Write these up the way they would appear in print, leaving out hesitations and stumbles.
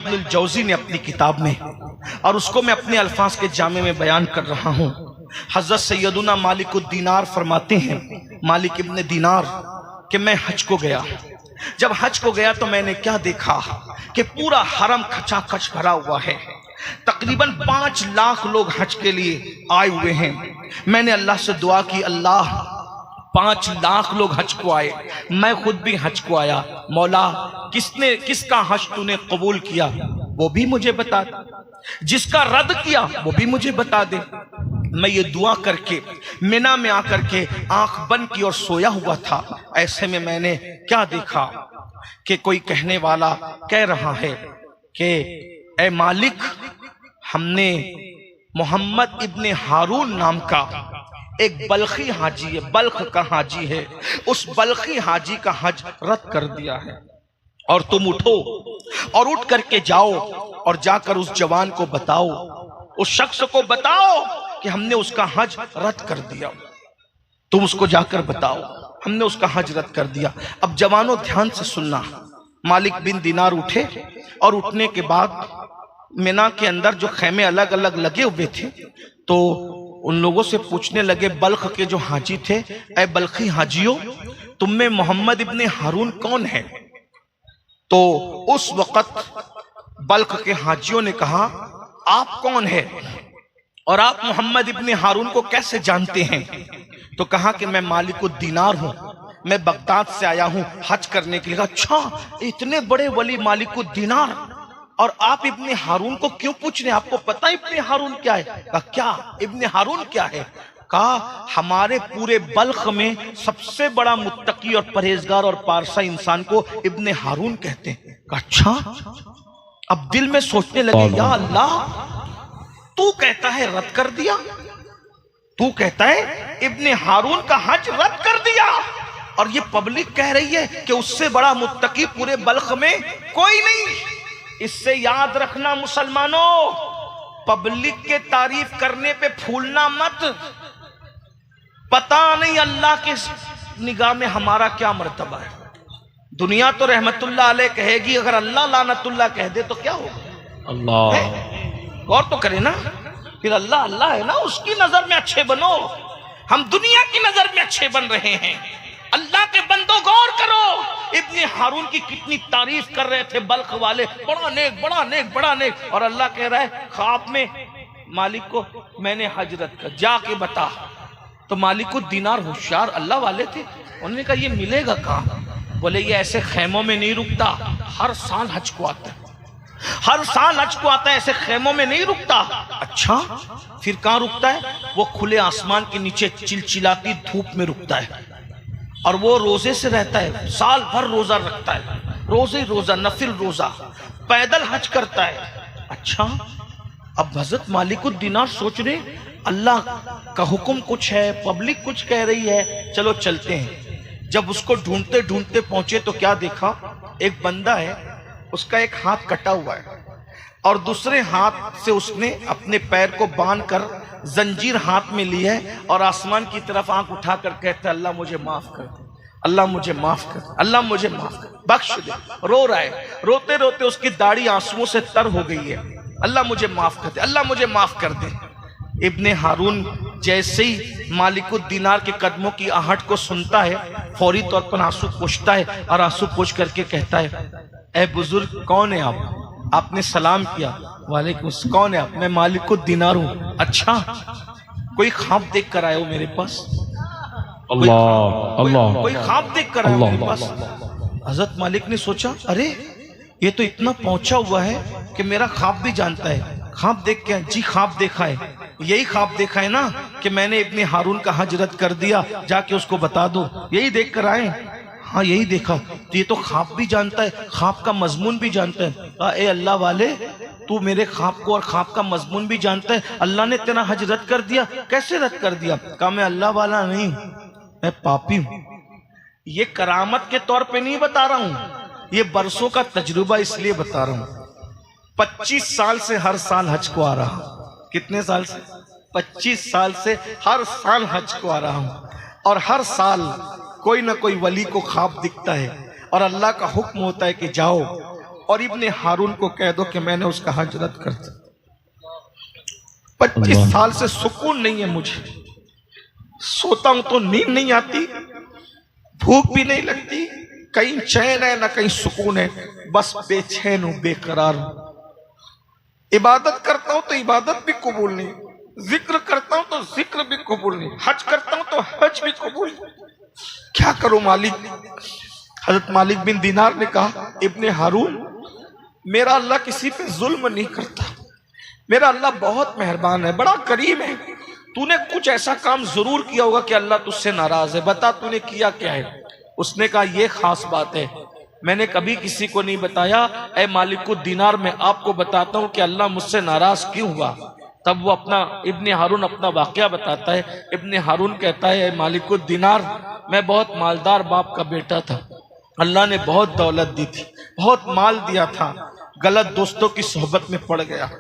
Ibnul जौज़ी ने अपनी किताब में, और उसको मैं अपने अल्फाज के जामे में बयान कर रहा हूँ। हज़रत सैयदुना मालिकुद दीनार फरमाते हैं, मालिक इब्न दीनार, कि मैं हज को गया। जब हज को गया तो मैंने क्या देखा कि पूरा हरम खचाखच भरा हुआ है। तकरीबन 5 लाख लोग हज के लिए आए हुए हैं। मैंने अल्लाह से दुआ की, अल्लाह 5 लाख लोग हज को आए, मैं खुद भी हज को आया, मौला किसका हज तूने कबूल किया वो भी मुझे बता दे, जिसका रद्द किया वो भी मुझे बता दे। मैं ये दुआ करके मिना में आकर के आंख बंद की और सोया हुआ था। ऐसे में मैंने क्या देखा कि कोई कहने वाला कह रहा है कि ए मालिक, हमने मोहम्मद इब्ने हारून नाम का एक बल्खी हाजी है, बल्ख का हाजी है, उस बल्खी हाजी का हज रद्द कर दिया है, और तुम उठो और उठ करके जाओ और जाकर उस जवान को बताओ, उस शख्स को बताओ कि हमने उसका हज रद्द कर दिया। तुम उसको जाकर बताओ हमने उसका हज रद्द कर दिया। अब जवानों ध्यान से सुनना, मालिक बिन दीनार उठे और उठने के बाद मिना के अंदर जो खैमे अलग अलग लगे हुए थे तो उन लोगों से पूछने लगे, बल्ख के जो हाजी थे, ए बल्खी हाजियों, तुम में मोहम्मद इब्ने हारून कौन है? तो उस वक्त बल्ख के हाजियों ने कहा, आप कौन है और आप मोहम्मद इब्ने हारून को कैसे जानते हैं? तो कहा कि मैं मालिकुद दीनार हूं, मैं बगदाद से आया हूं हज करने के लिए। अच्छा, इतने बड़े वली मालिकुद दीनार, और आप इब्ने हारून को क्यों पूछ रहे हैं? आपको पता इब्ने हारून क्या है? कहा क्या, इब्ने हारून क्या है? कहा हमारे पूरे बल्ख में सबसे बड़ा मुत्तकी और परहेजगार और पारसा इंसान को इब्ने हारून कहते हैं। कहा अच्छा। अब दिल में सोचने लगे, या अल्लाह, तू कहता है रद्द कर दिया, तू कहता है इब्ने हारून का हज रद्द कर दिया, और ये पब्लिक कह रही है कि उससे बड़ा मुत्तकी पूरे बल्ख में कोई नहीं। इससे याद रखना मुसलमानों, पब्लिक के तारीफ करने पे फूलना मत। पता नहीं अल्लाह के निगाह में हमारा क्या मर्तबा है। दुनिया तो रहमतुल्लाह अलैह कहेगी, अगर अल्लाह लानतुल्लाह कह दे तो क्या होगा? अल्लाह गौर तो करे ना, फिर अल्लाह अल्लाह है ना, उसकी नजर में अच्छे बनो। हम दुनिया की नजर में अच्छे बन रहे हैं। अल्लाह के बंदो गौर करो, इब्ने हारून की कितनी तारीफ कर रहे थे बल्ख वाले, बड़ा नेक, बड़ा नेक, बड़ा नेक, और अल्लाह कह रहा है ख्वाब में मालिक को मैंने हज रद्द कर, जाके बता। तो मालिकुद दीनार होशियार अल्लाह वाले थे, उन्होंने कहा ये मिलेगा कहाँ? बोले ये ऐसे खेमों में नहीं रुकता, हर साल हज को आता है, हर साल हज को आता है, ऐसे खेमों में नहीं रुकता। अच्छा, फिर कहाँ रुकता है? वो खुले आसमान के नीचे चिलचिलाती धूप में रुकता है, और वो रोजे से रहता है, साल भर रोजा रखता है, रोजे रोजा, नफिल रोजा, पैदल हज करता है। अच्छा, अब हजरत मालिकुद दीनार सोच रहे अल्लाह का हुक्म कुछ है, पब्लिक कुछ कह रही है, चलो चलते हैं। जब उसको ढूंढते ढूंढते पहुंचे तो क्या देखा, एक बंदा है, उसका एक हाथ कटा हुआ है और दूसरे हाथ से उसने अपने पैर को बांध कर जंजीर हाथ में ली है और आसमान की तरफ आंख उठाकर कहता है, अल्लाह मुझे माफ कर दे, अल्लाह मुझे माफ कर, अल्लाह मुझे माफ कर, बख्श दे। रो रहा है, रोते रोते उसकी दाढ़ी आंसुओं से तर हो गई है। अल्लाह मुझे माफ कर दे, अल्लाह मुझे माफ कर दे। इब्ने हारून जैसे ही मालिकुद दीनार के कदमों की आहट को सुनता है, फौरी तौर पर आंसू पोंछता है और आंसू पोंछ करके कहता है, ए बुजुर्ग, कौन है आप? आपने सलाम किया, वालेकुम, कौन है आप? मैं मालिकुद दीनार हूँ। अच्छा, कोई ख्वाब देख कर आए हो मेरे पास? अल्लाह अल्लाह, कोई ख्वाब देख कर आए हो मेरे पास? हजरत मालिक ने सोचा, अरे ये तो इतना पहुंचा हुआ है कि मेरा ख्वाब भी जानता है। ख्वाब देख के? जी ख्वाब देखा है, यही ख्वाब देखा है ना कि मैंने इब्ने हारून का हज रद्द कर दिया, जाके उसको बता दो, यही देख कर आए? हाँ यही देखा। तो ये तो ख्वाब भी जानता है, ख्वाब का मजमून भी जानता है। कहा ए अल्लाह वाले, तू मेरे ख्वाब को और ख्वाब का मजमून भी जानता है, अल्लाह ने तेरा हज रद्द कर दिया, कैसे रद्द कर दिया? कहा मैं अल्लाह वाला नहीं, मैं पापी हूं। ये करामत के तौर पे नहीं बता रहा हूं, ये बरसों का तजुर्बा इसलिए बता रहा हूं। 25 साल से हर साल हज को आ रहा हूं। कितने साल से? 25 साल से हर साल हज को आ रहा हूं, और हर साल कोई ना कोई वली को ख्वाब दिखता है और अल्लाह का हुक्म होता है कि जाओ और इब्ने हारून को कह दो कि मैंने उसका हजरत कर दिया। 25 साल से सुकून नहीं है मुझे, सोता हूं तो नींद नहीं आती, भूख भी नहीं लगती, कहीं चैन है ना कहीं सुकून है, बस बेचैन हूं, बेकरार हूं। इबादत करता हूं तो इबादत भी कबूल नहीं, जिक्र करता हूं तो जिक्र भी कबूल नहीं, हज करता हूं तो हज भी कबूल नहीं। क्या करूं मालिक? हजरत मालिक बिन दीनार ने कहा, इब्ने हारून, मेरा अल्लाह किसी पे जुल्म नहीं करता, मेरा अल्लाह बहुत मेहरबान है, बड़ा करीम है। तूने कुछ ऐसा काम जरूर किया होगा कि अल्लाह तुझसे नाराज है, बता तूने किया क्या है? उसने कहा, यह खास बात है, मैंने कभी किसी को नहीं बताया। ऐ मालिकुद दीनार, मैं आपको बताता हूं कि अल्लाह मुझसे नाराज क्यों हुआ। तब वो अपना इब्ने हारून अपना वाकया बताता है। इब्ने हारून कहता है, ऐ मालिकुद दीनार, मैं बहुत मालदार बाप का बेटा था, अल्लाह ने बहुत दौलत दी थी, बहुत माल दिया था, गलत दोस्तों की सोहबत में पड़ गया,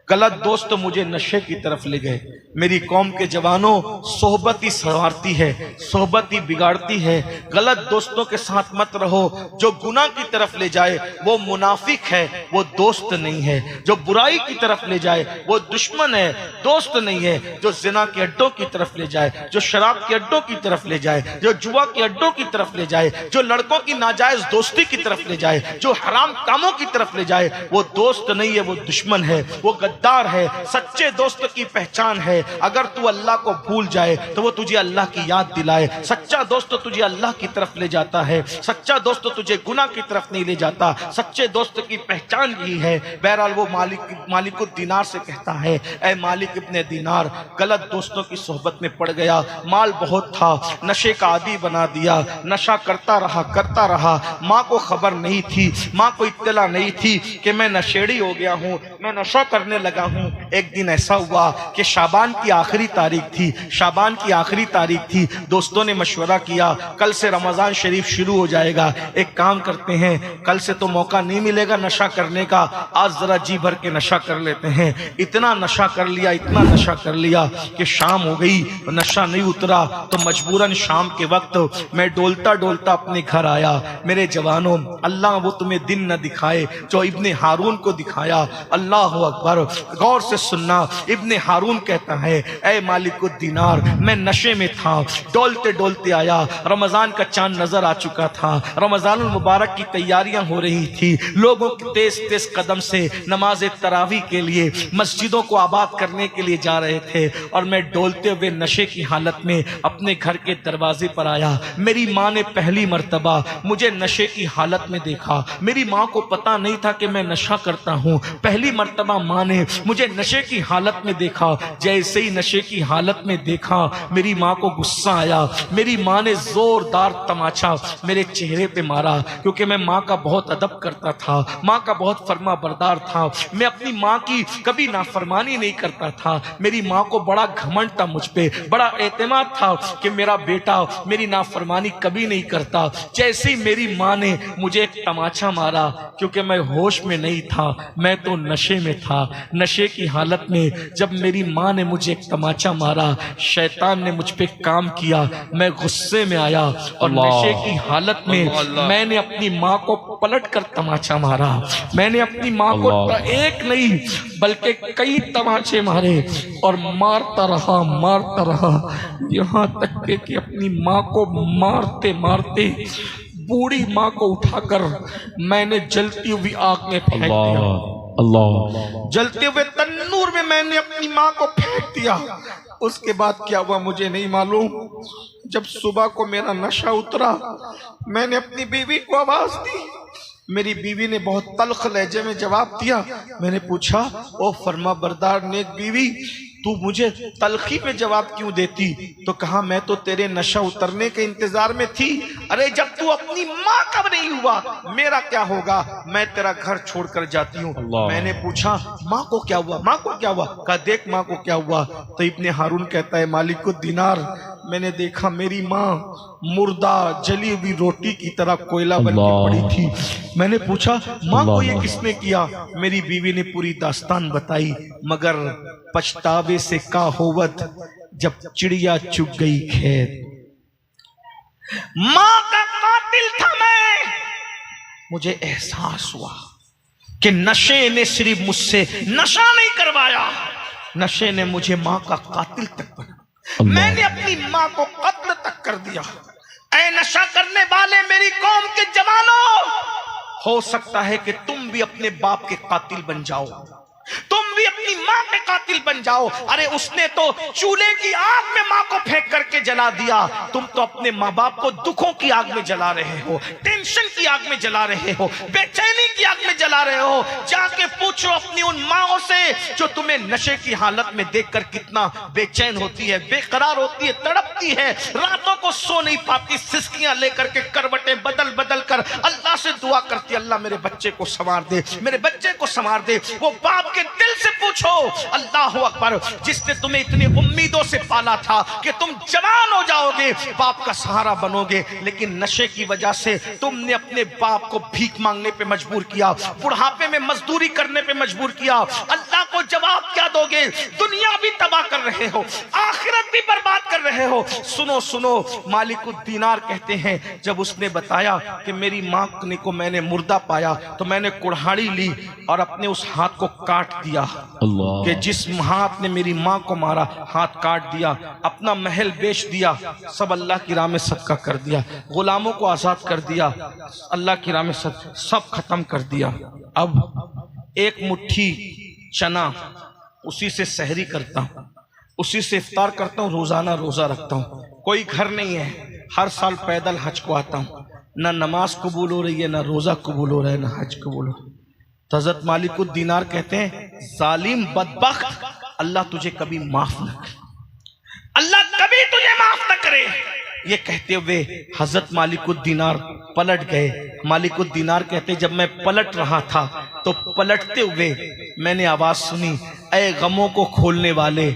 गलत दोस्त मुझे नशे की तरफ ले गए। मेरी कौम के जवानों, सोहबत ही संवारती है, सोहबत ही बिगाड़ती है। गलत दोस्तों के साथ मत रहो, जो गुनाह की तरफ ले जाए वो मुनाफिक है, वो दोस्त नहीं है। जो बुराई की तरफ ले जाए वो दुश्मन है, दोस्त नहीं है। जो जिना के अड्डों की तरफ ले जाए, जो शराब के अड्डों की तरफ ले जाए, जो जुआ के अड्डों की तरफ ले जाए, जो लड़कों की नाजायज दोस्ती की तरफ ले जाए, जो हराम कामों की तरफ ले जाए, वो दोस्त नहीं है, वो दुश्मन है, वो गद्दार है। सच्चे दोस्त की पहचान है, अगर तू अल्लाह को भूल जाए तो वो तुझे अल्लाह की याद दिलाए। सच्चा दोस्त तुझे अल्लाह की तरफ ले जाता है, सच्चा दोस्त तुझे गुनाह की तरफ नहीं ले जाता। सच्चे दोस्त की पहचान यही है। बहरहाल वो मालिकुद दीनार से कहता है, ऐ मालिक इब्ने दीनार, गलत दोस्तों की सोहबत में पड़ गया, माल बहुत था, नशे का आदी बना दिया, नशा करता रहा। माँ को खबर नहीं थी, माँ को इत्तला नहीं थी कि मैं नशेड़ी हो गया हूँ, मैं नशा करने लगा हूँ। एक दिन ऐसा हुआ कि शाबान की आखिरी तारीख थी, दोस्तों ने मशवरा किया, कल से रमजान शरीफ शुरू हो जाएगा, एक काम करते हैं, कल से तो मौका नहीं मिलेगा नशा करने का, आज जरा जी भर के नशा कर लेते हैं। इतना नशा कर लिया कि शाम हो गई, नशा नहीं उतरा, तो मजबूरन शाम के वक्त मैं डोलता डोलता अपने घर आया। मेरे जवानों, अल्लाह वो तुम्हें दिन न दिखाए जो इब्ने हारून को दिखाया। अल्लाह अकबर। गौर से सुनना, इब्ने हारून कहता है, ऐ मालिकुद दीनार, मैं नशे में था, डोलते डोलते आया, रमजान का चांद नजर आ चुका था, रमजानुल मुबारक की तैयारियां हो रही थी, लोगों के तेज तेज कदम से नमाज तरावी के लिए मस्जिदों को आबाद करने के लिए जा रहे थे, और मैं डोलते हुए नशे की हालत में अपने घर के दरवाजे पर आया। मेरी माँ ने पहली मर्तबा मुझे नशे की हालत में देखा। मेरी माँ को पता नहीं था कि मैं नशा करता हूँ। पहली मर्तबा माँ ने मुझे नशे की हालत में देखा। जैसे ही नशे की हालत में देखा, मेरी माँ को गुस्सा आया। मेरी माँ ने जोरदार तमाचा मेरे चेहरे पे मारा, क्योंकि मैं माँ का बहुत अदब करता था, माँ का बहुत फर्मा बरदार था। मैं अपनी माँ की कभी नाफरमानी नहीं करता था। मेरी माँ को बड़ा घमंड था मुझ पे, बड़ा एतमाद था कि मेरा बेटा मेरी नाफरमानी कभी नहीं करता। जैसे ही मेरी माँ ने मुझे एक तमाचा मारा, क्योंकि मैं होश में नहीं था, मैं तो नशे में था। नशे की हालत में जब मेरी माँ ने मुझे एक तमाचा मारा, शैतान ने मुझ पे काम किया। मैं गुस्से में आया और नशे की हालत में मैंने अपनी माँ को पलट कर तमाचा मारा। मैंने अपनी माँ को एक नहीं बल्कि कई तमाचे मारे और मारता रहा यहाँ तक कि अपनी माँ को मारते मारते बूढ़ी माँ को उठाकर मैंने जलती हुई आग में फेंक दिया। अल्लाह। जलते हुए तन्नूर में मैंने अपनी माँ को फेंक दिया। उसके बाद क्या हुआ मुझे नहीं मालूम। जब सुबह को मेरा नशा उतरा, मैंने अपनी बीवी को आवाज दी। मेरी बीवी ने बहुत तल्ख लहजे में जवाब दिया। मैंने पूछा, ओ फरमा बरदार नेक बीवी, तू मुझे तलखी में जवाब क्यों देती? तो कहा, मैं तो तेरे नशा उतरने के इंतजार में थी। अरे जब तू अपनी माँ का नहीं हुआ, मेरा क्या होगा? मैं तेरा घर छोड़कर जाती हूँ। मैंने पूछा, माँ को क्या हुआ? माँ को क्या हुआ? कहा, देख माँ को क्या हुआ। तो इब्ने हारून कहता है, मालिकुद दीनार, मैंने देखा मेरी माँ मुर्दा जली हुई रोटी की तरह कोयला बन के पड़ी थी। मैंने पूछा, माँ को ये किसने किया? मेरी बीवी ने पूरी दास्तान बताई। मगर पछतावे से का होवत जब चिड़िया चुग गई खेत। माँ का कातिल था मैं। मुझे एहसास हुआ कि नशे ने सिर्फ मुझसे नशा नहीं करवाया, नशे ने मुझे मां का कातिल तक बना, मैंने अपनी मां को कत्ल तक कर दिया। ऐ नशा करने वाले मेरी कौम के जवानों, हो सकता है कि तुम भी अपने बाप के कातिल बन जाओ, तुम भी अपनी मां के कातिल बन जाओ। अरे उसने तो चूल्हे की आग में मां को फेंक करके जला दिया, तुम तो अपने माँ बाप को दुखों की आग में जला रहे हो, टेंशन की आग में जला रहे हो, बेचैनी की आग में जला रहे हो। जाके पूछो अपनी उन माओं से जो तुम्हें नशे की हालत में देखकर कितना बेचैन होती है, बेकरार होती है, तड़पती है, रातों को सो नहीं पाती, सिसकियां लेकर के करवटें बदल बदल कर अल्लाह से दुआ करती, अल्लाह मेरे बच्चे को संवार दे, मेरे बच्चे को संवार दे। वो बाप के दिल से पूछो, अल्लाह अकबर, जिसने तुम्हें इतनी उम्मीदों से पाला था कि तुम जवान हो जाओगे, बाप का सहारा बनोगे, लेकिन नशे की वजह से तुमने अपने बाप को भीख मांगने पे मजबूर किया, बुढ़ापे में मजदूरी करने पे मजबूर किया। अल्लाह को जवाब क्या दोगे? दुनिया भी तबाह कर रहे हो, आखिरत भी बर्बाद कर रहे हो। सुनो सुनो, मालिकुद दीनार कहते हैं, जब उसने बताया कि मेरी मां को मैंने मुर्दा पाया तो मैंने कुल्हाड़ी ली और अपने उस हाथ को काट दिया कि जिस हाथ ने मेरी मां को मारा, हाथ काट दिया, अपना महल बेच दिया, सब अल्लाह की राह में सदका कर दिया, गुलामों को आजाद कर दिया, अल्लाह की राह में सब खत्म कर दिया। अब एक मुट्ठी चना, उसी से सहरी करता हूँ, उसी से इफ्तार करता हूँ, रोजाना रोजा रखता हूँ। कोई घर नहीं है, हर साल पैदल हज को आता हूँ, ना नमाज कबूल हो रही है, ना रोजा कबूल हो रहा है, ना हज कबूल हो रहा है। तो हज़रत मालिकुद दीनार कहते हैं, जालिम बदबख्त, अल्लाह तुझे कभी माफ न करे, अल्लाह कभी तुझे माफ न करे। ये कहते हुए हजरत मालिकुद दीनार पलट गए। मालिकुद दीनार कहते, जब मैं पलट रहा था तो पलटते हुए मैंने आवाज सुनी, ऐ गमों को खोलने वाले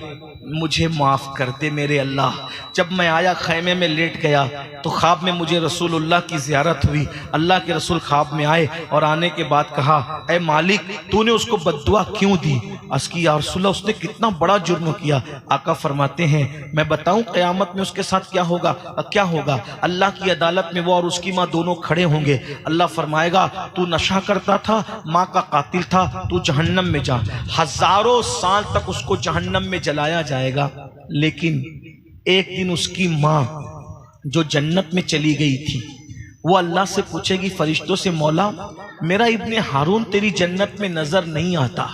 मुझे माफ कर दे मेरे अल्लाह। जब मैं आया, खैमे में लेट गया तो ख्वाब में मुझे रसूलुल्लाह की ज़ियारत हुई। अल्लाह के रसूल ख्वाब में आए और आने के बाद कहा, ऐ मालिक, तूने उसको बद्दुआ क्यों दी? अर्ज़ की, या रसूलल्लाह, उसने कितना बड़ा जुर्म किया। आका फरमाते हैं, मैं बताऊं क़यामत में उसके साथ क्या होगा? क्या होगा? अल्लाह की अदालत में वो और उसकी माँ दोनों खड़े होंगे। अल्लाह फरमाएगा, तू नशा करता था, माँ का कातिल था, तू जहन्नम में जा। हजारों साल तक उसको जहन्नम में जलाया जाएगा, लेकिन एक दिन उसकी माँ जो जन्नत में चली गई थी, वो अल्लाह से पूछेगी फरिश्तों से, मौला मेरा इब्ने हारून तेरी जन्नत में नजर नहीं आता।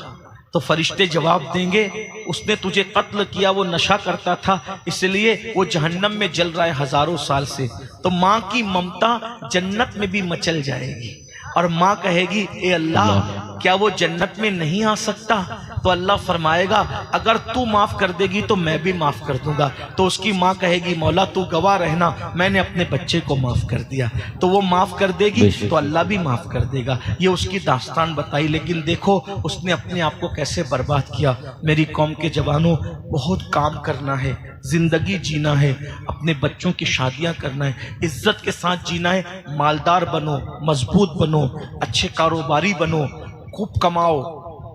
तो फरिश्ते जवाब देंगे, उसने तुझे कत्ल किया, वो नशा करता था, इसलिए वो जहन्नम में जल रहा है हजारों साल से। तो माँ की ममता जन्नत में भी मचल जाएगी और माँ कहेगी, ए अल्लाह, क्या वो जन्नत में नहीं आ सकता? तो अल्लाह फरमाएगा, अगर तू माफ कर देगी तो मैं भी माफ कर दूंगा। तो उसकी माँ कहेगी, मौला तू गवाह रहना, मैंने अपने बच्चे को माफ कर दिया। तो वो माफ कर देगी तो अल्लाह भी माफ कर देगा। ये उसकी दास्तान बताई, लेकिन देखो उसने अपने आप को कैसे बर्बाद किया। मेरी कौम के जवानों, बहुत काम करना है, जिंदगी जीना है, अपने बच्चों की शादियां करना है, इज्जत के साथ जीना है। मालदार बनो, मजबूत बनो, अच्छे कारोबारी बनो, खूब कमाओ,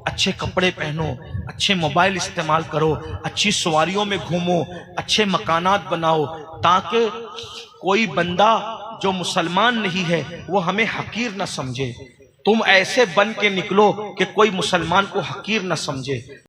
अच्छे कपड़े पहनो, अच्छे मोबाइल इस्तेमाल करो, अच्छी सवारियों में घूमो, अच्छे मकानात बनाओ, ताकि कोई बंदा जो मुसलमान नहीं है वो हमें हकीर न समझे। तुम ऐसे बन के निकलो कि कोई मुसलमान को हकीर न समझे।